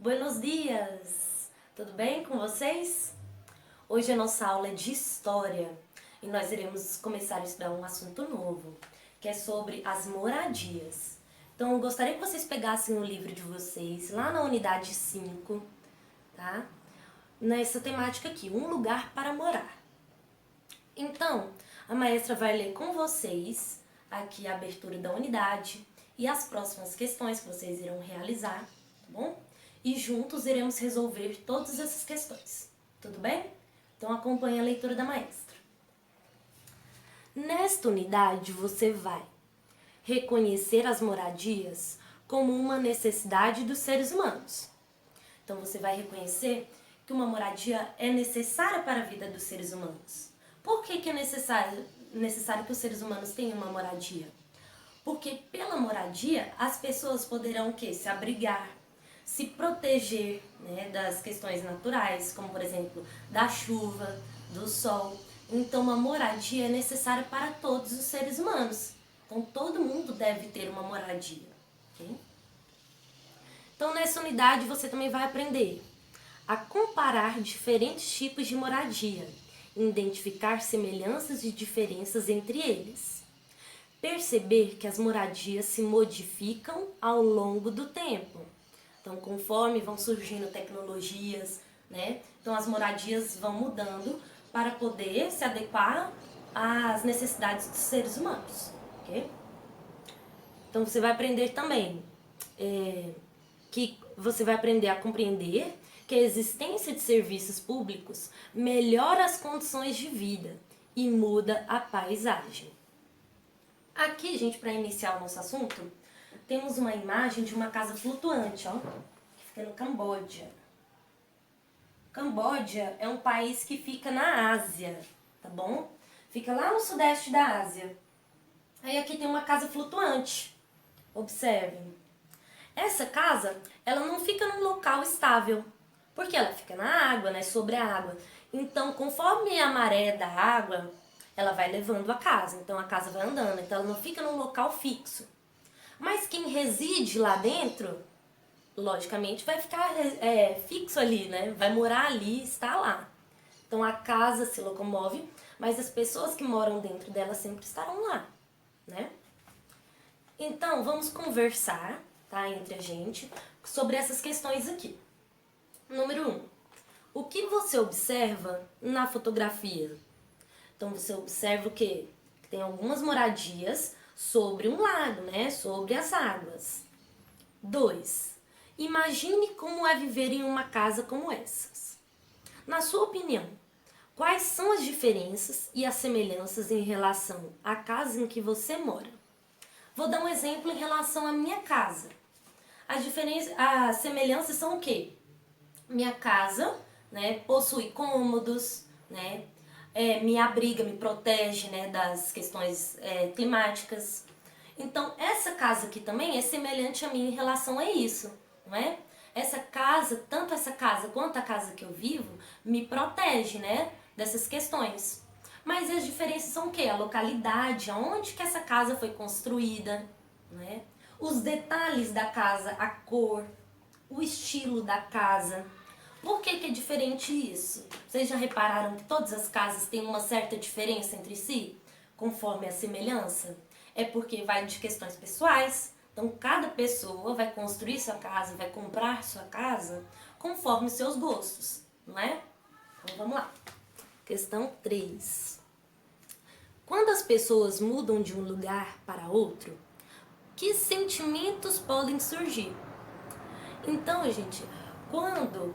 Buenos dias! Tudo bem com vocês? Hoje a nossa aula é de História e nós iremos começar a estudar um assunto novo, que é sobre as moradias. Então eu gostaria que vocês pegassem o livro de vocês, lá na unidade 5, tá? Nessa temática aqui, um lugar para morar. Então, a maestra vai ler com vocês aqui a abertura da unidade e as próximas questões que vocês irão realizar, tá bom? E juntos iremos resolver todas essas questões, tudo bem? Então acompanhe a leitura da maestra. Nesta unidade você vai reconhecer as moradias como uma necessidade dos seres humanos. Então você vai reconhecer que uma moradia é necessária para a vida dos seres humanos. Por que é necessário que os seres humanos tenham uma moradia? Porque pela moradia as pessoas poderão se abrigar, se proteger, né, das questões naturais, como por exemplo da chuva, do sol. Então uma moradia é necessária para todos os seres humanos. Então todo mundo deve ter uma moradia, ok? Então nessa unidade você também vai aprender a comparar diferentes tipos de moradia, identificar semelhanças e diferenças entre eles, perceber que as moradias se modificam ao longo do tempo. Então, conforme vão surgindo tecnologias, né? Então as moradias vão mudando para poder se adequar às necessidades dos seres humanos, ok? Então você vai aprender também que você vai aprender a compreender que a existência de serviços públicos melhora as condições de vida e muda a paisagem. Aqui, gente, para iniciar o nosso assunto, temos uma imagem de uma casa flutuante, ó, que fica no Camboja. Camboja é um país que fica na Ásia, tá bom? Fica lá no sudeste da Ásia. Aí aqui tem uma casa flutuante. Observem. Essa casa, ela não fica num local estável, porque ela fica na água, né, sobre a água. Então, conforme a maré da água, ela vai levando a casa. Então, a casa vai andando. Então, ela não fica num local fixo. Mas quem reside lá dentro, logicamente, vai ficar fixo ali, né? Vai morar ali, está lá. Então, a casa se locomove, mas as pessoas que moram dentro dela sempre estarão lá, né? Então, vamos conversar, tá, entre a gente, sobre essas questões aqui. Número 1. O que você observa na fotografia? Então, você observa o quê? Que tem algumas moradias sobre um lago, né? Sobre as águas. 2. Imagine como é viver em uma casa como essas. Na sua opinião, quais são as diferenças e as semelhanças em relação à casa em que você mora? Vou dar um exemplo em relação à minha casa. As semelhanças são o quê? Minha casa, né, possui cômodos, né, me abriga, me protege, né, das questões climáticas. Então, essa casa aqui também é semelhante a mim em relação a isso, não é? Essa casa, tanto essa casa quanto a casa que eu vivo, me protege, né, dessas questões. Mas as diferenças são o quê? A localidade, aonde que essa casa foi construída, né? Os detalhes da casa, a cor, o estilo da casa. Por que é diferente isso? Vocês já repararam que todas as casas têm uma certa diferença entre si, conforme a semelhança? É porque vai de questões pessoais. Então, cada pessoa vai construir sua casa, vai comprar sua casa conforme os seus gostos, não é? Então, vamos lá. Questão 3. Quando as pessoas mudam de um lugar para outro, que sentimentos podem surgir? Então, gente, quando,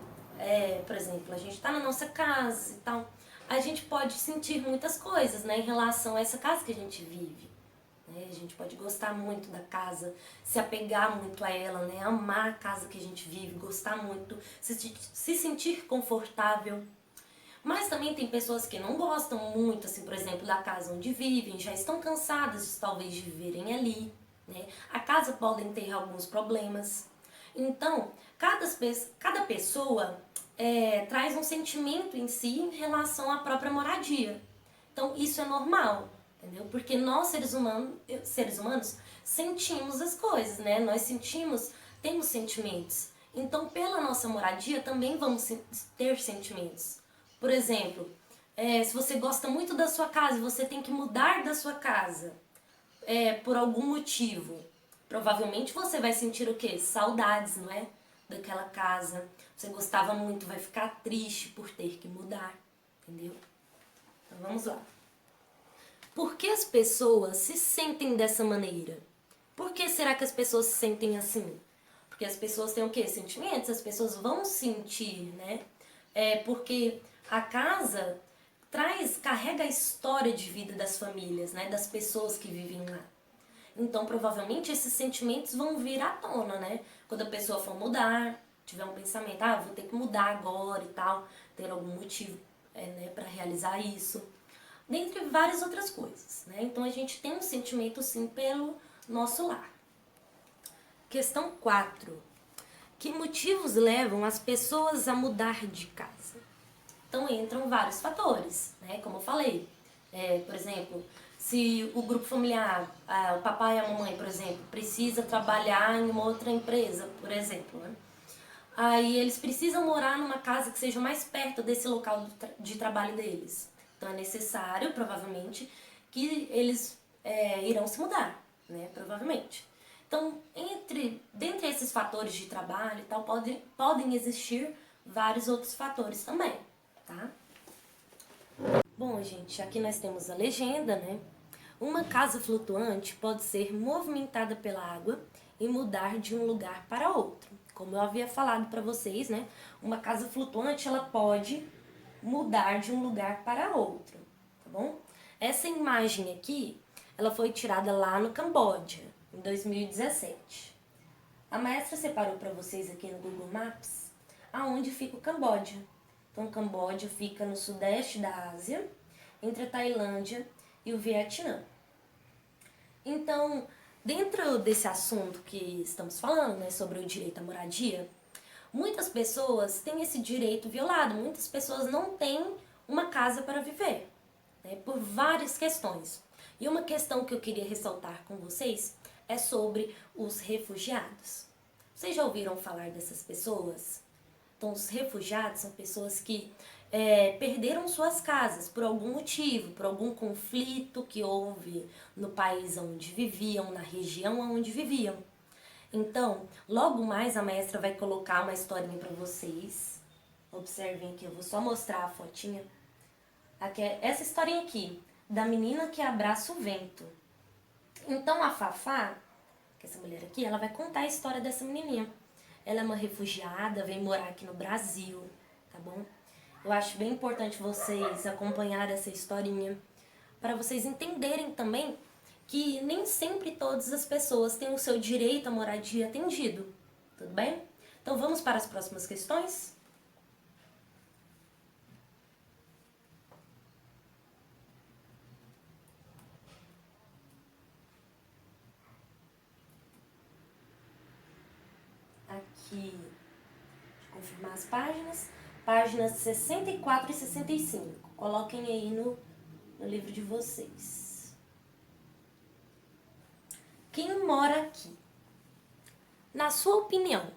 por exemplo, a gente está na nossa casa e tal, a gente pode sentir muitas coisas, né, em relação a essa casa que a gente vive. Né? A gente pode gostar muito da casa, se apegar muito a ela, né, amar a casa que a gente vive, gostar muito, se sentir confortável. Mas também tem pessoas que não gostam muito, assim, por exemplo, da casa onde vivem, já estão cansadas talvez de viverem ali, né? A casa podem ter alguns problemas. Então, cada pessoa traz um sentimento em si em relação à própria moradia. Então, isso é normal, entendeu? Porque nós, seres humanos sentimos as coisas, né? Nós temos sentimentos. Então, pela nossa moradia, também vamos ter sentimentos. Por exemplo, se você gosta muito da sua casa e você tem que mudar da sua casa por algum motivo, provavelmente você vai sentir o quê? Saudades, não é? Daquela casa. Você gostava muito, vai ficar triste por ter que mudar, entendeu? Então vamos lá. Por que as pessoas se sentem dessa maneira? Por que será que as pessoas se sentem assim? Porque as pessoas têm o quê? Sentimentos, as pessoas vão sentir, né? Porque a casa carrega a história de vida das famílias, né? Das pessoas que vivem lá. Então, provavelmente, esses sentimentos vão vir à tona, né? Quando a pessoa for mudar, tiver um pensamento, vou ter que mudar agora e tal, ter algum motivo né, para realizar isso. Dentre várias outras coisas, né? Então, a gente tem um sentimento, sim, pelo nosso lar. Questão 4. Que motivos levam as pessoas a mudar de casa? Então entram vários fatores, né? Como eu falei. Por exemplo, se o grupo familiar, o papai e a mamãe, por exemplo, precisa trabalhar em uma outra empresa, por exemplo, né? Aí eles precisam morar numa casa que seja mais perto desse local de trabalho deles. Então é necessário, provavelmente, que eles irão se mudar, né? Provavelmente. Então, dentre esses fatores de trabalho e tal, podem existir vários outros fatores também, tá? Bom, gente, aqui nós temos a legenda, né? Uma casa flutuante pode ser movimentada pela água e mudar de um lugar para outro. Como eu havia falado para vocês, né? Uma casa flutuante, ela pode mudar de um lugar para outro, tá bom? Essa imagem aqui, ela foi tirada lá no Camboja, em 2017. A maestra separou para vocês aqui no Google Maps aonde fica o Camboja. Então, o Camboja fica no sudeste da Ásia, entre a Tailândia e o Vietnã. Então, dentro desse assunto que estamos falando, né, sobre o direito à moradia, muitas pessoas têm esse direito violado, muitas pessoas não têm uma casa para viver, né, por várias questões. E uma questão que eu queria ressaltar com vocês é sobre os refugiados. Vocês já ouviram falar dessas pessoas? Então, os refugiados são pessoas que perderam suas casas por algum motivo, por algum conflito que houve no país onde viviam, na região onde viviam. Então, logo mais a maestra vai colocar uma historinha para vocês. Observem aqui, eu vou só mostrar a fotinha. Aqui é essa historinha aqui, da menina que abraça o vento. Então, a Fafá, que é essa mulher aqui, ela vai contar a história dessa menininha. Ela é uma refugiada, veio morar aqui no Brasil, tá bom? Eu acho bem importante vocês acompanharem essa historinha, para vocês entenderem também que nem sempre todas as pessoas têm o seu direito à moradia atendido, tudo bem? Então vamos para as próximas questões? Aqui, deixa eu confirmar as páginas. Páginas 64 e 65. Coloquem aí no livro de vocês. Quem mora aqui? Na sua opinião,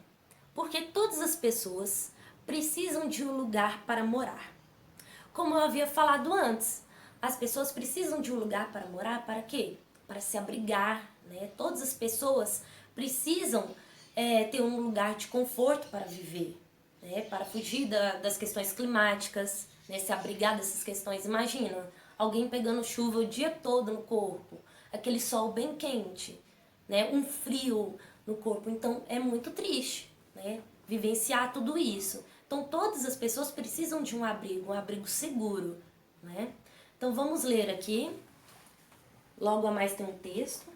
por que todas as pessoas precisam de um lugar para morar? Como eu havia falado antes, as pessoas precisam de um lugar para morar para quê? Para se abrigar, né? Todas as pessoas precisam ter um lugar de conforto para viver, né? Para fugir das questões climáticas, né? Se abrigar dessas questões. Imagina, alguém pegando chuva o dia todo no corpo, aquele sol bem quente, né? Um frio no corpo. Então é muito triste, né? Vivenciar tudo isso. Então todas as pessoas precisam de um abrigo seguro, né? Então vamos ler aqui. Logo a mais tem um texto.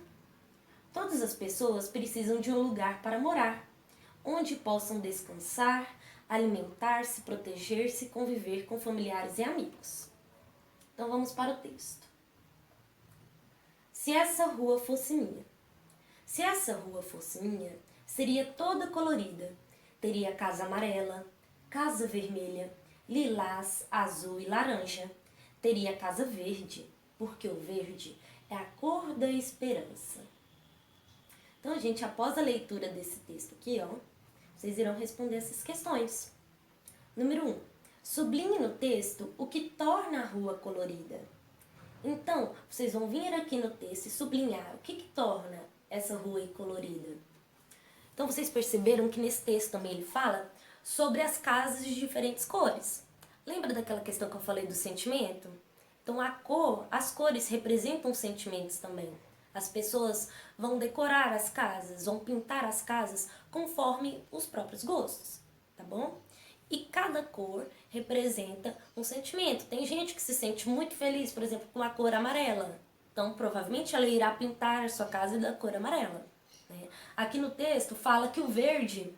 Todas as pessoas precisam de um lugar para morar, onde possam descansar, alimentar-se, proteger-se e conviver com familiares e amigos. Então vamos para o texto. Se essa rua fosse minha. Se essa rua fosse minha, seria toda colorida. Teria casa amarela, casa vermelha, lilás, azul e laranja. Teria casa verde, porque o verde é a cor da esperança. Então, gente, após a leitura desse texto aqui, ó, Vocês irão responder essas questões. Número 1. Sublinhe no texto o que torna a rua colorida. Então, vocês vão vir aqui no texto e sublinhar o que torna essa rua aí colorida. Então, vocês perceberam que nesse texto também ele fala sobre as casas de diferentes cores. Lembra daquela questão que eu falei do sentimento? Então, as cores representam sentimentos também. As pessoas vão decorar as casas, vão pintar as casas conforme os próprios gostos, tá bom? E cada cor representa um sentimento. Tem gente que se sente muito feliz, por exemplo, com a cor amarela. Então, provavelmente ela irá pintar a sua casa da cor amarela, né? Aqui no texto fala que o verde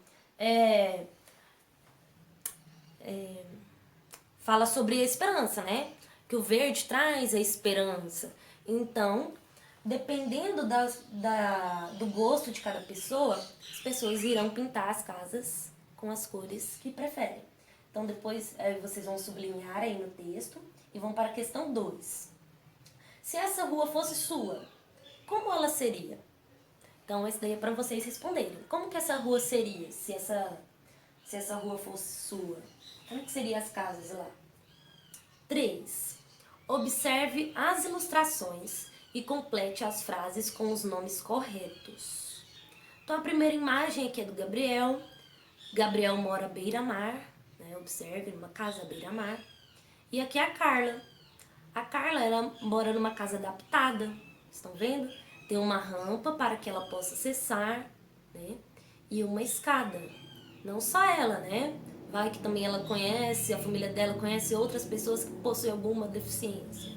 fala sobre a esperança, né? Que o verde traz a esperança. Então, dependendo do gosto de cada pessoa, as pessoas irão pintar as casas com as cores que preferem. Então, depois vocês vão sublinhar aí no texto e vão para a questão 2. Se essa rua fosse sua, como ela seria? Então, esse daí é para vocês responderem. Como que essa rua seria se essa rua fosse sua? Como que seriam as casas lá? 3. Observe as ilustrações e complete as frases com os nomes corretos. Então, a primeira imagem aqui é do Gabriel. Gabriel mora à beira-mar, né? Observe, numa casa à beira-mar. E aqui é a Carla. A Carla, ela mora numa casa adaptada, estão vendo? Tem uma rampa para que ela possa acessar, né? E uma escada. Não só ela, né? Vai que também ela conhece, a família dela conhece outras pessoas que possuem alguma deficiência.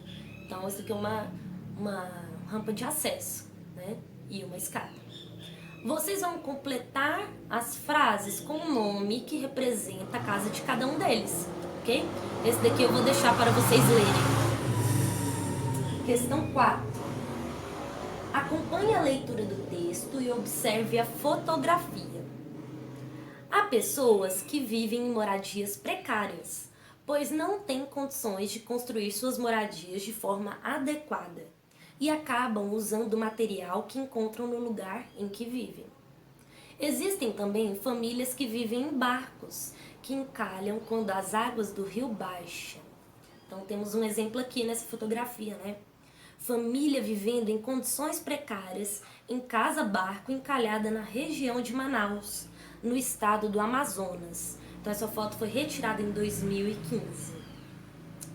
Então, isso aqui é uma rampa de acesso, né? E uma escada. Vocês vão completar as frases com o nome que representa a casa de cada um deles, ok? Esse daqui eu vou deixar para vocês lerem. Questão 4. Acompanhe a leitura do texto e observe a fotografia. Há pessoas que vivem em moradias precárias, pois não têm condições de construir suas moradias de forma adequada e acabam usando o material que encontram no lugar em que vivem. Existem também famílias que vivem em barcos, que encalham quando as águas do rio baixam. Então temos um exemplo aqui nessa fotografia, né? Família vivendo em condições precárias em casa-barco encalhada na região de Manaus, no estado do Amazonas. Então essa foto foi retirada em 2015.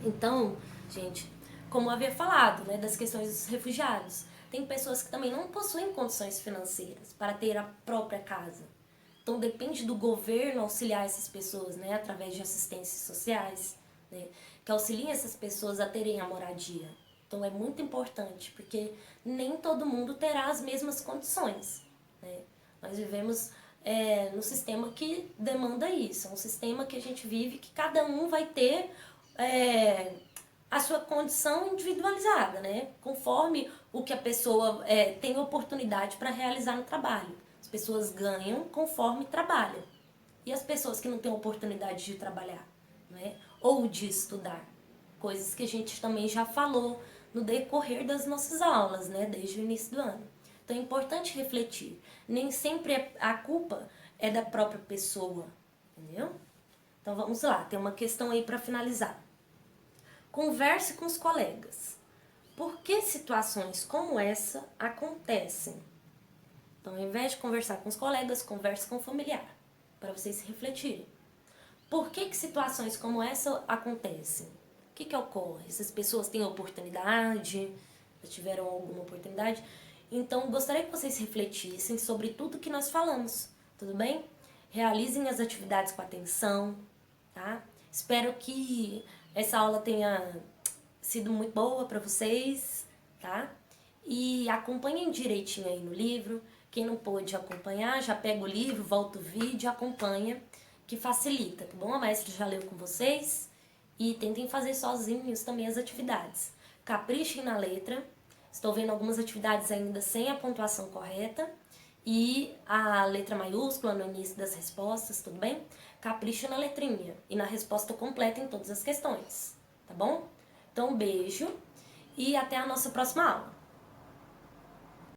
Então, gente, como eu havia falado, né, das questões dos refugiados, tem pessoas que também não possuem condições financeiras para ter a própria casa. Então depende do governo auxiliar essas pessoas, né, através de assistências sociais, né, que auxiliem essas pessoas a terem a moradia. Então é muito importante, porque nem todo mundo terá as mesmas condições, né? Nós vivemos no sistema que demanda isso, é um sistema que a gente vive que cada um vai ter a sua condição individualizada, né? Conforme o que a pessoa tem oportunidade para realizar no trabalho. As pessoas ganham conforme trabalham. E as pessoas que não têm oportunidade de trabalhar, né? Ou de estudar. Coisas que a gente também já falou no decorrer das nossas aulas, né? Desde o início do ano. Então é importante refletir. Nem sempre a culpa é da própria pessoa, entendeu? Então vamos lá, tem uma questão aí para finalizar. Converse com os colegas. Por que situações como essa acontecem? Então, ao invés de conversar com os colegas, converse com o familiar, para vocês refletirem. Por que situações como essa acontecem? O que ocorre? Essas pessoas têm oportunidade? Já tiveram alguma oportunidade? Então, gostaria que vocês refletissem sobre tudo que nós falamos, tudo bem? Realizem as atividades com atenção, tá? Espero que essa aula tenha sido muito boa para vocês, tá? E acompanhem direitinho aí no livro. Quem não pôde acompanhar, já pega o livro, volta o vídeo, acompanha, que facilita, tá bom? A mestra já leu com vocês e tentem fazer sozinhos também as atividades. Caprichem na letra. Estou vendo algumas atividades ainda sem a pontuação correta e a letra maiúscula no início das respostas, tudo bem? Capricha na letrinha e na resposta completa em todas as questões, tá bom? Então, um beijo e até a nossa próxima aula.